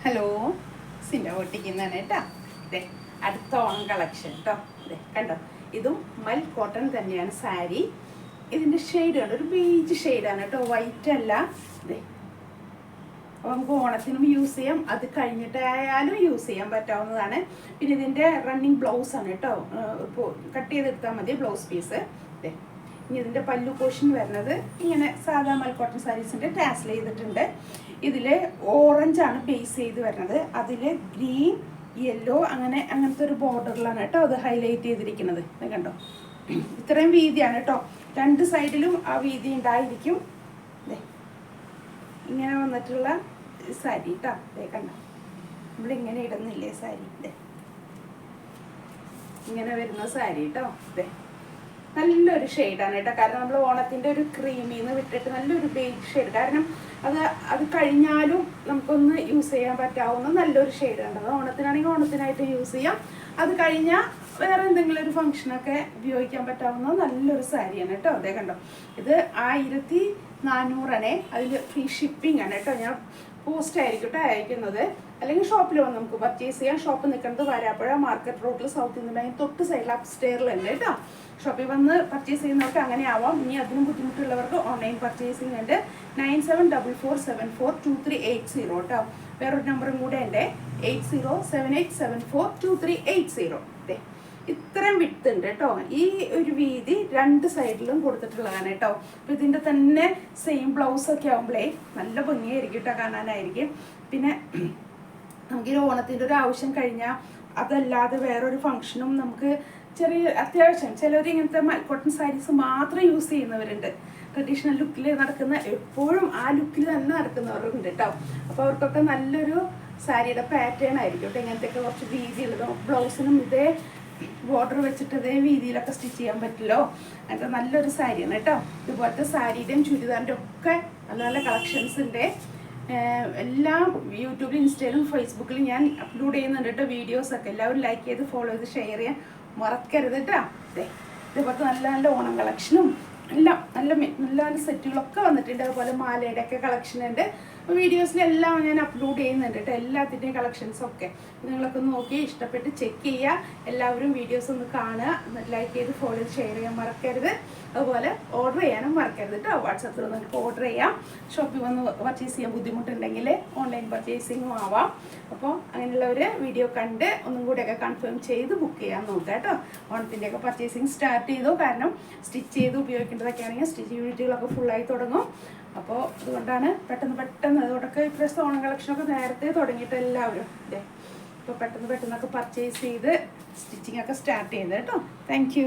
Hello, സിൻ്റെ പൊട്ടിക്കുന്നതാണ് കേട്ടോ. ഇതേ അടുത്ത ഓണം കളക്ഷൻ കേട്ടോ. ഇതേ കണ്ടോ, ഇതും മൽ കോട്ടൺ തന്നെയാണ് സാരി. ഇതിൻ്റെ ഷെയ്ഡ് കണ്ടോ, ഒരു ബീച്ച് ഷെയ്ഡാണ് കേട്ടോ, വൈറ്റ് അല്ല. ഇതേ അപ്പോൾ നമുക്ക് ഓണത്തിനും യൂസ് ചെയ്യാം, അത് കഴിഞ്ഞിട്ടായാലും യൂസ് ചെയ്യാൻ പറ്റാവുന്നതാണ്. പിന്നെ ഇതിൻ്റെ റണ്ണിങ് ബ്ലൗസാണ് കേട്ടോ, ഇപ്പോൾ കട്ട് ചെയ്തെടുത്താൽ മതി ബ്ലൗസ് പീസ്. ഇതേ ഇനി ഇതിൻ്റെ പല്ലു പോർഷൻ വരുന്നത് ഇങ്ങനെ സാധാ മൽ കോട്ടൺ സാരീസിൻ്റെ ടാസൽ ചെയ്തിട്ടുണ്ട്. ഇതിൽ ഓറഞ്ചാണ് ബേസ് ചെയ്ത് വരുന്നത്, അതിൽ ഗ്രീൻ യെല്ലോ അങ്ങനത്തെ ഒരു ബോർഡറിലാണ് കേട്ടോ അത് ഹൈലൈറ്റ് ചെയ്തിരിക്കുന്നത്. കണ്ടോ, ഇത്രയും വീതിയാണ് കേട്ടോ, രണ്ട് സൈഡിലും ആ വീതി ഉണ്ടായിരിക്കും. ഇങ്ങനെ വന്നിട്ടുള്ള സാരി കേട്ടോ. കണ്ടോ, നമ്മളിങ്ങനെ ഇടുന്നില്ലേ സാരി, ഇങ്ങനെ വരുന്ന സാരി കേട്ടോ. നല്ലൊരു ഷെയ്ഡാണ് കേട്ടോ, കാരണം നമ്മൾ ഓണത്തിൻ്റെ ഒരു ക്രീമിന്ന് വിട്ടിട്ട് നല്ലൊരു ബേജ് ഷെയ്ഡ്, കാരണം അത് കഴിഞ്ഞാലും നമുക്കൊന്ന് യൂസ് ചെയ്യാൻ പറ്റാവുന്ന നല്ലൊരു ഷെയ്ഡ് കണ്ടത്. ഓണത്തിനാണെങ്കിൽ ഓണത്തിനായിട്ട് യൂസ് ചെയ്യാം, അത് കഴിഞ്ഞാൽ വേറെ എന്തെങ്കിലും ഒരു ഫംഗ്ഷനൊക്കെ ഉപയോഗിക്കാൻ പറ്റാവുന്ന നല്ലൊരു സാരിയാണ് കേട്ടോ. അതേ കണ്ടോ, ഇത് 1400 അതിൽ ഫ്രീ ഷിപ്പിംഗ് ആണ് കേട്ടോ. ഞാൻ പോസ്റ്റ് ആയിരിക്കും കേട്ടോ അയക്കുന്നത്, അല്ലെങ്കിൽ ഷോപ്പിൽ വന്ന് നമുക്ക് പർച്ചേസ് ചെയ്യാം. ഷോപ്പ് നിൽക്കുന്നത് വരാപ്പുഴ മാർക്കറ്റ് റോഡിൽ സൗത്ത് ഇന്ത്യൻ ബാങ്ക് തൊട്ട് സൈഡിൽ അപ്സ്റ്റെയറിലുണ്ട് കേട്ടോ. ഷോപ്പിൽ വന്ന് പർച്ചേസ് ചെയ്യുന്നവർക്ക് അങ്ങനെ ആവാം. ഇനി അതിനും ബുദ്ധിമുട്ടുള്ളവർക്ക് ഓൺലൈൻ പർച്ചേസിംഗ് ഉണ്ട്. 9744742380 കേട്ടോ. വേറൊരു നമ്പറും കൂടെ ഉണ്ട്, 8078742380. ഇത്രയും വിട്ട് ഉണ്ട് കേട്ടോ. ഈ ഒരു വീതി രണ്ട് സൈഡിലും കൊടുത്തിട്ടുള്ളതാണ് കേട്ടോ. അപ്പം ഇതിൻ്റെ തന്നെ സെയിം ബ്ലൗസൊക്കെ ആകുമ്പോഴേ നല്ല ഭംഗിയായിരിക്കും കേട്ടോ, കാണാനായിരിക്കും. പിന്നെ നമുക്ക് ഈ ഓണത്തിൻ്റെ ഒരു ആവശ്യം കഴിഞ്ഞാൽ അതല്ലാതെ വേറൊരു ഫംഗ്ഷനും നമുക്ക് ചെറിയ അത്യാവശ്യം ചിലർ ഇങ്ങനത്തെ കോട്ടൺ സാരീസ് മാത്രം യൂസ് ചെയ്യുന്നവരുണ്ട്. ട്രഡീഷണൽ ലുക്കിൽ നടക്കുന്ന, എപ്പോഴും ആ ലുക്കിൽ തന്നെ നടക്കുന്നവരുണ്ട് കേട്ടോ. അപ്പോൾ അവർക്കൊക്കെ നല്ലൊരു സാരിയുടെ പാറ്റേൺ ആയിരിക്കും കേട്ടോ. ഇങ്ങനത്തെയൊക്കെ കുറച്ച് വീതിയുള്ളതും ബ്ലൗസിനും ഇതേ ബോർഡർ വെച്ചിട്ട് ഇതേ വീതിയിലൊക്കെ സ്റ്റിച്ച് ചെയ്യാൻ പറ്റുമല്ലോ. അങ്ങനത്തെ നല്ലൊരു സാരിയാണ് കേട്ടോ. ഇതുപോലത്തെ സാരിയുടെയും ചുരിദാറിൻ്റെ ഒക്കെ നല്ല നല്ല കളക്ഷൻസ് ഉണ്ട്. എല്ലാം യൂട്യൂബിലും ഇൻസ്റ്റയിലും ഫേസ്ബുക്കിലും ഞാൻ അപ്ലോഡ് ചെയ്യുന്നുണ്ട് കേട്ടോ വീഡിയോസൊക്കെ. എല്ലാവരും ലൈക്ക് ചെയ്ത് ഫോളോ ചെയ്ത് ഷെയർ ചെയ്യാൻ മറക്കരുത് കേട്ടോ. ഇതേപോലത്തെ നല്ല നല്ല ഓണം കളക്ഷനും എല്ലാം നല്ല നല്ല സെറ്റുകളൊക്കെ വന്നിട്ടുണ്ട്. അതുപോലെ മാലയുടെ ഒക്കെ കളക്ഷൻ ഉണ്ട്. വീഡിയോസിലെല്ലാം ഞാൻ അപ്ലോഡ് ചെയ്യുന്നുണ്ട് കേട്ടോ, എല്ലാത്തിൻ്റെയും കളക്ഷൻസൊക്കെ. നിങ്ങളൊക്കെ നോക്കി ഇഷ്ടപ്പെട്ട് ചെക്ക് ചെയ്യുക. എല്ലാവരും വീഡിയോസ് ഒന്ന് കാണുക, ലൈക്ക് ചെയ്ത് ഫോളോ ചെയ്ത് ഷെയർ ചെയ്യാൻ മറക്കരുത്. അതുപോലെ ഓർഡർ ചെയ്യാനും മറക്കരുത് കേട്ടോ. വാട്സാപ്പിൽ നിങ്ങൾക്ക് ഓർഡർ ചെയ്യാം. ഷോപ്പിൽ വന്ന് പർച്ചേസ് ചെയ്യാൻ ബുദ്ധിമുട്ടുണ്ടെങ്കിൽ ഓൺലൈൻ പർച്ചേസിങ്ങും ആവാം. അപ്പോൾ അങ്ങനെയുള്ളവർ വീഡിയോ കണ്ട് ഒന്നും കൂടെയൊക്കെ കൺഫേം ചെയ്ത് ബുക്ക് ചെയ്യാൻ നോക്കുക കേട്ടോ. ഓണത്തിൻ്റെയൊക്കെ പർച്ചേസിങ് സ്റ്റാർട്ട് ചെയ്തു, കാരണം സ്റ്റിച്ച് ചെയ്ത് ഉപയോഗിക്കേണ്ടതൊക്കെ ആണെങ്കിൽ സ്റ്റിച്ച് യൂണിറ്റുകളൊക്കെ ഫുള്ളായി തുടങ്ങും. അപ്പോൾ അതുകൊണ്ടാണ് പെട്ടെന്ന് അതോടൊക്കെ ഇപ്രാവശ്യത്തെ ഓണം കളക്ഷനൊക്കെ നേരത്തെ തുടങ്ങിയിട്ട് എല്ലാവരും ഇപ്പോൾ പെട്ടെന്നൊക്കെ പർച്ചേസ് ചെയ്ത് സ്റ്റിച്ചിങ് ഒക്കെ സ്റ്റാർട്ട് ചെയ്ത് കേട്ടോ. താങ്ക്